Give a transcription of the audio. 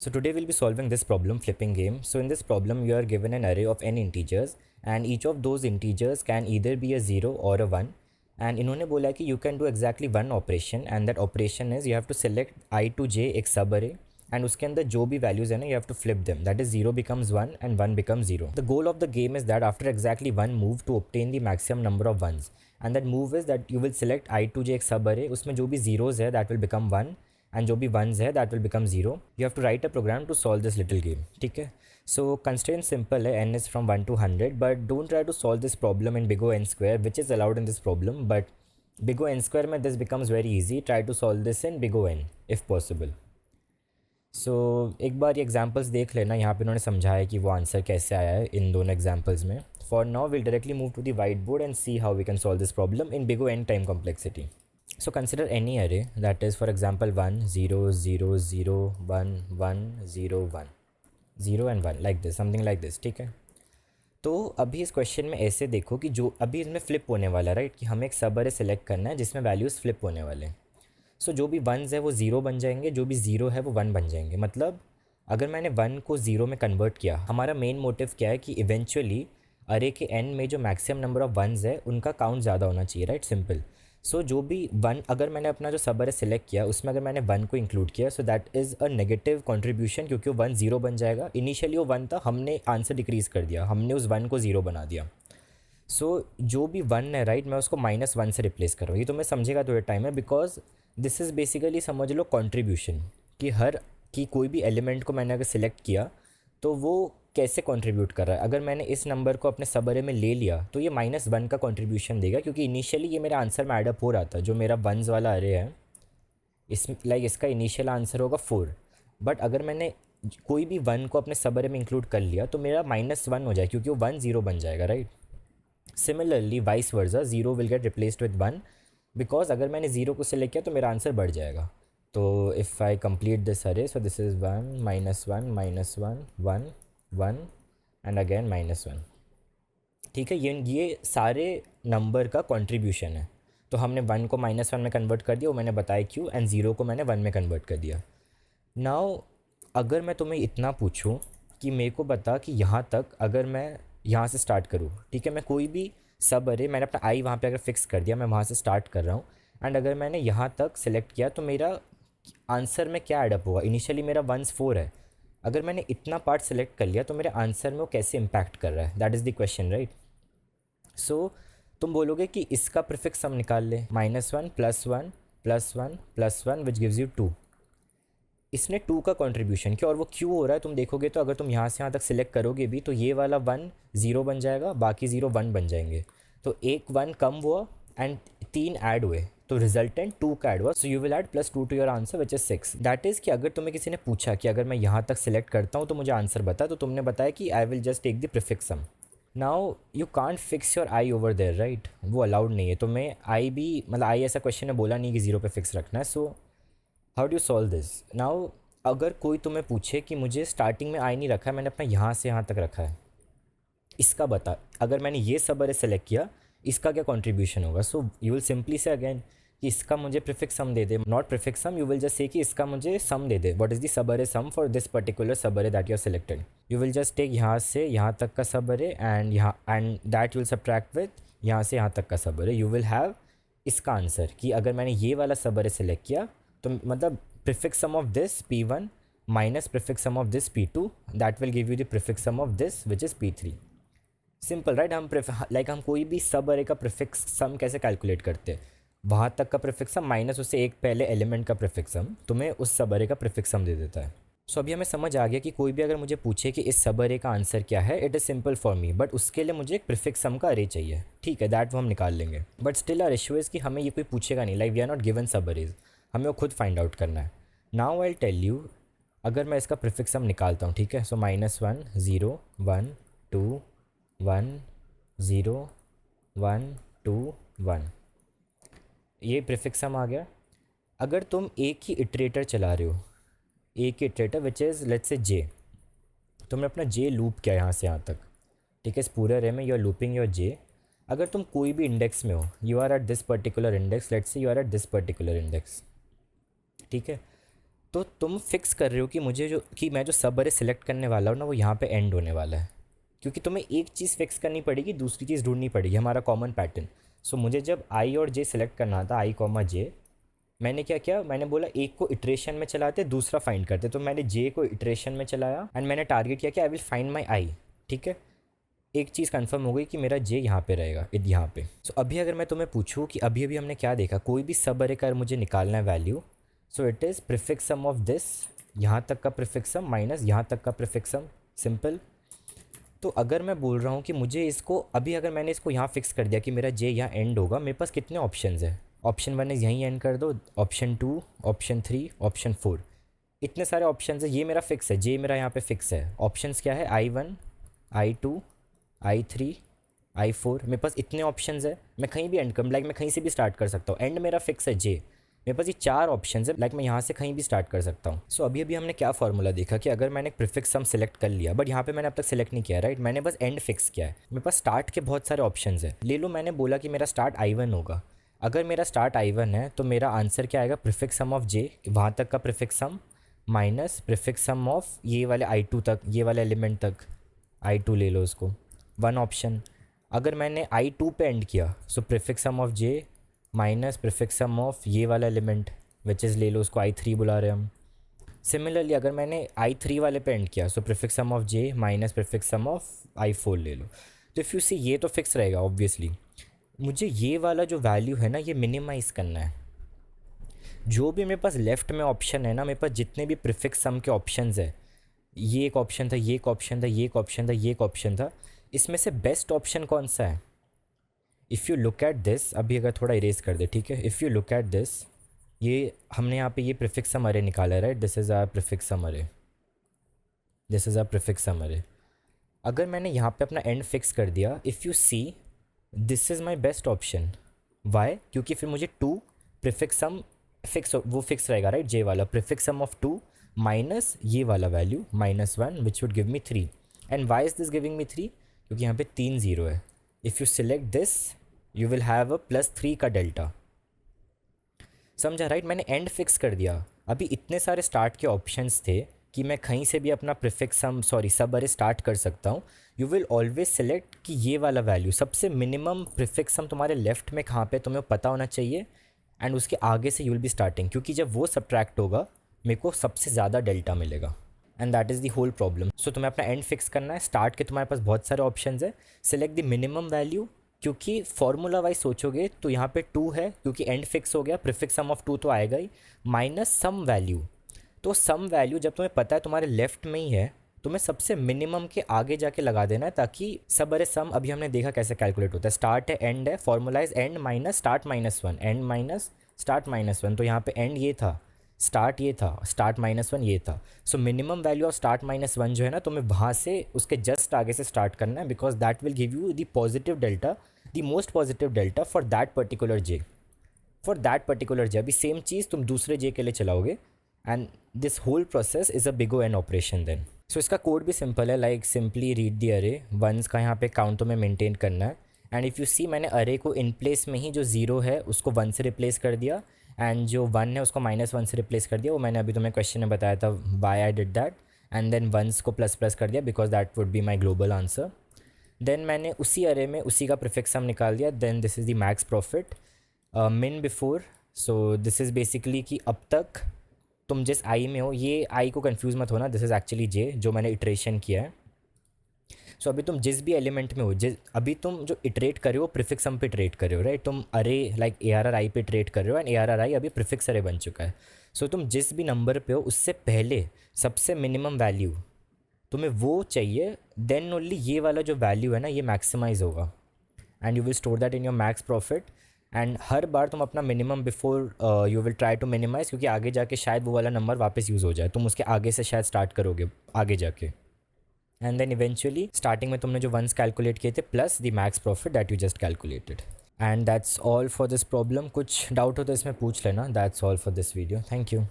So today we'll be solving this problem flipping game. So in this problem you are given an array of n integers and each of those integers can either be a 0 or a 1 and इन्होंने बोला कि you can do exactly one operation and that operation is you have to select I to j एक sub array and उसके अंदर जो भी values है ना you have to flip them, that is 0 becomes 1 and 1 becomes 0. The goal of the game is that after exactly one move to obtain the maximum number of ones and that move is that you will select I to j एक sub array, उसमें जो भी zeros है that will become 1 and जो भी ones है that will become zero. You have to write a program to solve this little game. ठीक है, सो कंस्ट्रेंट सिंपल है, N is from 1 to 100 but don't try to solve this problem in big O N square which is allowed in this problem, but big O N square में this becomes very easy. Try to solve this in big O N if possible. सो एक बार ये examples देख लेना, यहाँ पे उन्होंने समझाया कि वो आंसर कैसे आया है इन दोनों एग्जाम्पल्स में. For now will directly move to the white board and see how we can solve this problem in big O N time complexity. So consider any array that is for example 1 0 0 0 1 1 0 1 0 and 1 like this, something like this. ठीक है, तो अभी इस question में ऐसे देखो कि जो अभी इसमें फ्लिप होने वाला राइट, कि हमें एक सब अरे सेलेक्ट करना है जिसमें वैल्यूज़ फ्लिप होने वाले हैं. सो जो भी वंस है वो ज़ीरो बन जाएंगे, जो भी ज़ीरो है वो वन बन जाएंगे. मतलब अगर मैंने वन को ज़ीरो में कन्वर्ट किया, हमारा मेन मोटिव क्या है कि इवेंचुअली अरे के एन में जो मैक्सिमम नंबर ऑफ वंस है उनका काउंट ज़्यादा होना चाहिए राइट, सिंपल. सो जो भी वन, अगर मैंने अपना जो सब अरे सेलेक्ट किया उसमें अगर मैंने वन को इंक्लूड किया so that is a negative contribution, क्योंकि वो वन ज़ीरो बन जाएगा. इनिशियली वो वन था, हमने आंसर डिक्रीज़ कर दिया, हमने उस वन को ज़ीरो बना दिया. जो भी वन है राइट, मैं उसको माइनस वन से रिप्लेस कर रहा हूँ. ये तो मैं समझेगा थोड़े टाइम है, बिकॉज दिस इज़ बेसिकली समझ लो कॉन्ट्रीब्यूशन, कि हर की कोई भी एलिमेंट को मैंने अगर सिलेक्ट किया तो वो कैसे कंट्रीब्यूट कर रहा है. अगर मैंने इस नंबर को अपने सब अरे में ले लिया तो ये माइनस वन का कंट्रीब्यूशन देगा, क्योंकि इनिशियली ये मेरा आंसर में एडअप हो रहा था. जो मेरा वंस वाला अरे है इस इसका इनिशियल आंसर होगा 4, बट अगर मैंने कोई भी वन को अपने सब अरे में इंक्लूड कर लिया तो मेरा माइनस वन हो जाए, क्योंकि वो वन ज़ीरो बन जाएगा right. Similarly vice versa, zero will get replaced with one, because अगर मैंने ज़ीरो को सिलेक्ट किया तो मेरा आंसर बढ़ जाएगा. तो इफ़ आई कंप्लीट दिस अरे, सो this is one minus one minus one one one and again minus one. ठीक है, ये सारे नंबर का कॉन्ट्रीब्यूशन है. तो हमने वन को माइनस वन में कन्वर्ट कर दिया, वो मैंने बताया क्यों, एंड ज़ीरो को मैंने वन में कन्वर्ट कर दिया. नाउ अगर मैं तुम्हें इतना पूछूं कि मेरे को बता कि यहाँ तक अगर मैं यहाँ से स्टार्ट करूँ, ठीक है, मैं कोई भी सब अरे, मैंने अपना आई वहाँ पे अगर फिक्स कर दिया, मैं वहाँ से स्टार्ट कर रहा हूँ एंड अगर मैंने यहाँ तक सेलेक्ट किया तो मेरा आंसर में क्या एडअप होगा. इनिशियली मेरा वंस 4 है, अगर मैंने इतना पार्ट सेलेक्ट कर लिया तो मेरे आंसर में वो कैसे इम्पैक्ट कर रहा है, that is the question right. So तुम बोलोगे कि इसका प्रीफिक्स हम निकाल ले, minus one plus one plus one plus one which gives you two. इसने टू का कंट्रीब्यूशन किया और वो क्यों हो रहा है तुम देखोगे तो, अगर तुम यहाँ से यहाँ तक सिलेक्ट करोगे भी तो ये वाला वन ज़ीरो बन जाएगा, बाकी ज़ीरो वन बन जाएंगे. तो एक वन कम हुआ एंड तीन ऐड हुए, तो रिजल्टेंट टू का ऐड हुआ. So you will add plus two to your answer which is 6. That is कि अगर तुम्हें किसी ने पूछा कि अगर मैं यहाँ तक सिलेक्ट करता हूँ तो मुझे आंसर बता, तो तुमने बताया कि I will just take the prefix sum. Now you can't fix your I over there right, वो अलाउड नहीं है. तो मैं आई भी, मतलब आई ऐसा क्वेश्चन ने बोला नहीं कि ज़ीरो पे फिक्स रखना है. So how do solve this. Now अगर कोई तुम्हें पूछे कि मुझे स्टार्टिंग में आई नहीं रखा है, मैंने अपना यहाँ से यहाँ तक रखा है, इसका बता, अगर मैंने ये सब अरे सेलेक्ट किया इसका क्या कंट्रीब्यूशन होगा. So you will simply say again कि इसका मुझे प्रीफिक्स सम दे दे, not prefix sum, you will just say कि इसका मुझे सम दे दे. What is the sub array sum for this particular sub array that you are selected. You will just take यहाँ से यहाँ तक का सब अरे एंड यहाँ and that you will subtract with यहाँ से यहाँ तक का सब अरे. यू विल हैव इसका आंसर कि अगर मैंने ये वाला सब अरे सेलेक्ट किया तो मतलब prefix sum of this p1 minus prefix sum of this p2, that will give you the prefix sum of this which is p3. Simple right. हम हम कोई भी सब अरे का प्रीफिक्स सम कैसे कैलकुलेट करते हैं, वहाँ तक का प्रीफिक्स सम माइनस उससे एक पहले एलिमेंट का प्रीफिक्स सम तुम्हें उस सब अरे का प्रीफिक्स सम दे देता है. सो अभी हमें समझ आ गया कि कोई भी अगर मुझे पूछे कि इस सब अरे का आंसर क्या है, it is simple for me, but उसके लिए मुझे एक प्रीफिक्स सम का अरे चाहिए. ठीक है, दैट वो हम निकाल लेंगे, but still our issue is कि हमें ये कोई पूछेगा नहीं, like we are not given sub arrays, हमें वो खुद फाइंड आउट करना है. नाउ आई टेल यू, अगर मैं इसका प्रीफिक्स सम निकालता हूँ, ठीक है, so minus one zero one two one zero one two one, ये प्रीफिक्स सम आ गया. अगर तुम एक ही इटरेटर चला रहे हो, एक ही iterator which is let's say J, तुमने अपना जे लूप किया यहाँ से यहाँ तक, ठीक है, इस पूरे अरे में you are looping your J. अगर तुम कोई भी इंडेक्स में हो, you are at this particular index, let's say you are at this particular index, ठीक है, तो तुम फिक्स कर रहे हो कि मुझे जो कि मैं जो सब अरे सिलेक्ट करने वाला हूँ ना वो यहाँ पे एंड होने वाला है, क्योंकि तुम्हें एक चीज़ फिक्स करनी पड़ेगी, दूसरी चीज़ ढूंढनी पड़ेगी, हमारा कॉमन पैटर्न। सो मुझे जब आई और जे सिलेक्ट करना था, आई कॉमा जे, मैंने क्या किया, मैंने बोला एक को इटरेशन में चलाते दूसरा फाइंड करते, तो मैंने जे को इटरेशन में चलाया एंड मैंने टारगेट किया कि आई विल फाइंड माई आई। ठीक है, एक चीज़ कंफर्म हो गई कि मेरा जे यहाँ पे रहेगा, यहाँ पे। सो अभी अगर मैं तुम्हें पूछूँ कि अभी अभी हमने क्या देखा, कोई भी सब अरे का मुझे निकालना है value, so it is prefix sum of this, यहाँ तक का प्रीफिक्स सम माइनस यहाँ तक का प्रीफिक्स सम, सिंपल। तो अगर मैं बोल रहा हूँ कि मुझे इसको अभी, अगर मैंने इसको यहाँ फिक्स कर दिया कि मेरा जे यहाँ एंड होगा, मेरे पास कितने ऑप्शंस है, ऑप्शन 1 इज़ यहीं एंड कर दो, ऑप्शन 2, ऑप्शन 3, ऑप्शन 4, इतने सारे ऑप्शंस है, ये मेरा फिक्स है, जे मेरा यहाँ पे फिक्स है। ऑप्शंस क्या है, I1, I2, I3, I4, मेरे पास इतने ऑप्शंस है, मैं कहीं भी एंड कर, लाइक मैं कहीं से भी स्टार्ट कर सकता हूँ, एंड मेरा फिक्स है जे, मेरे पास ये 4 ऑप्शंस है, लाइक मैं यहाँ से कहीं भी स्टार्ट कर सकता हूँ। सो अभी अभी हमने क्या फॉर्मूला देखा कि अगर मैंने प्रीफिक्स सम सेलेक्ट कर लिया, बट यहाँ पे मैंने अब तक सेलेक्ट नहीं किया, राइट, मैंने बस एंड फिक्स किया है, मेरे पास स्टार्ट के बहुत सारे ऑप्शंस है। ले लो मैंने बोला कि मेरा स्टार्ट I1 होगा, अगर मेरा स्टार्ट I1 है तो मेरा आंसर क्या आएगा, प्रीफिक्स सम ऑफ जे, वहाँ तक का prefix sum minus prefix sum of ये वाले I2 तक, ये वाले एलिमेंट तक, I2 ले लो उसको, वन ऑप्शन। अगर मैंने I2 पे एंड किया, so prefix sum of J minus prefix sum of ये वाला एलिमेंट विच इज़, ले लो उसको I3 बुला रहे हैं हम। सिमिलरली अगर मैंने I3 वाले पे एंड किया, so prefix sum of J minus prefix sum of I4 ले लो। तो इफ़ यू सी ये तो फिक्स रहेगा ऑब्वियसली, मुझे ये वाला जो वैल्यू है ना ये मिनिमाइज़ करना है। जो भी मेरे पास लेफ़्ट में ऑप्शन है ना, मेरे पास जितने भी प्रीफिक्स सम के ऑप्शंस है, ये एक ऑप्शन था, ये एक ऑप्शन था, ये एक ऑप्शन था, ये एक ऑप्शन था, इसमें से बेस्ट ऑप्शन कौन सा है? If you look at this, अभी अगर थोड़ा इरेज कर दे, ठीक है, if you look at this, ये हमने यहाँ पे ये प्रीफिक्स सम अरे निकाला है, right, this is our prefix sum array, this is our prefix sum array. अगर मैंने यहाँ पे अपना एंड फिक्स कर दिया, if you see this is my best option. Why? क्योंकि फिर मुझे 2 प्रीफिक्स सम फिक्स, वो फिक्स रहेगा, राइट, जे वाला प्रीफिक्स सम ऑफ 2 माइनस ये वाला value -1 which would give me 3। And why is this giving me 3? क्योंकि यहाँ पे 3 0 है। If you select this you will have a +3 का डेल्टा। समझा, राइट, मैंने एंड फिक्स कर दिया। अभी इतने सारे स्टार्ट के ऑप्शंस थे कि मैं कहीं से भी अपना प्रीफिक्स सम, सॉरी, सब अरे स्टार्ट कर सकता हूँ। यू विल ऑलवेज सेलेक्ट कि ये वाला वैल्यू सबसे मिनिमम प्रीफिक्स सम तुम्हारे लेफ्ट में कहाँ पे तुम्हें पता होना चाहिए, एंड उसके आगे से यू विल बी स्टार्टिंग, क्योंकि जब वो सब्ट्रैक्ट होगा मेरे को सबसे ज़्यादा डेल्टा मिलेगा, and that is the whole problem. So तुम्हें अपना एंड फिक्स करना है, स्टार्ट के तुम्हारे पास बहुत सारे ऑप्शंस है, सेलेक्ट द मिनिमम वैल्यू, क्योंकि फॉर्मूला वाइज सोचोगे तो यहाँ पे 2 है, क्योंकि एंड फिक्स हो गया, प्रीफिक्स सम ऑफ 2 तो आएगा ही, माइनस सम वैल्यू। तो सम वैल्यू जब तुम्हें पता है तुम्हारे लेफ्ट में ही है, तुम्हें सबसे मिनिमम के आगे जाके लगा देना है, ताकि सब अरे सम अभी हमने देखा कैसे कैलकुलेट होता है, स्टार्ट है, एंड है, formula is and minus start -1, and minus start -1, तो यहाँ पे एंड ये था, स्टार्ट ये था, स्टार्ट -1 ये था। So minimum value of start -1 जो है ना, तुम्हें वहाँ से उसके जस्ट आगे से स्टार्ट करना है, because that will give you the positive delta, the most positive delta for that particular J, for that particular J. अभी सेम चीज़ तुम दूसरे जे के लिए चलाओगे, and this whole process is a big O operation then. So इसका code भी simple है, like simply read the array, ones का यहाँ पे काउंट में मेंटेन करना है, एंड इफ़ यू सी मैंने अरे को इन प्लेस में ही जो 0 है उसको 1 से रिप्लेस कर दिया, एंड जो 1 है उसको -1 से रिप्लेस कर दिया। वो मैंने अभी तुम्हें क्वेश्चन में बताया था why I did that, and then once को ++ कर दिया because that would be my global answer. देन मैंने उसी अरे में उसी का प्रीफिक्स सम निकाल दिया, then this is the max profit min before. So this is basically कि अब तक तुम जिस आई में हो, ये आई को कंफ्यूज मत होना, दिस इज़ एक्चुअली जे जो मैंने इटरेशन किया है। सो अभी तुम जिस भी एलिमेंट में हो, अभी तुम जो इटरेट कर रहे हो प्रीफिक्स सम पे इटरेट कर रहे हो, राइट, तुम अरे लाइक ARR पे इटरेट कर रहे हो, एंड ARR अभी प्रीफिक्स अरे बन चुका है। सो तुम जिस भी नंबर पे हो उससे पहले सबसे मिनिमम वैल्यू तुम्हें वो चाहिए, देन ओनली ये वाला जो वैल्यू है ना ये मैक्सिमाइज होगा, and you will store that in your max profit. And हर बार तुम अपना minimum before you will try to minimise, क्योंकि आगे जाके शायद वो वाला नंबर वापस यूज़ हो जाए, तुम उसके आगे से शायद स्टार्ट करोगे आगे जाके, एंड देन इवेंचुअली स्टार्टिंग में तुमने जो वंस कैलकुलेट किए थे plus the max profit that you just calculated. And that's all for this problem. कुछ डाउट हो तो इसमें पूछ लेना। That's all for this video, thank you.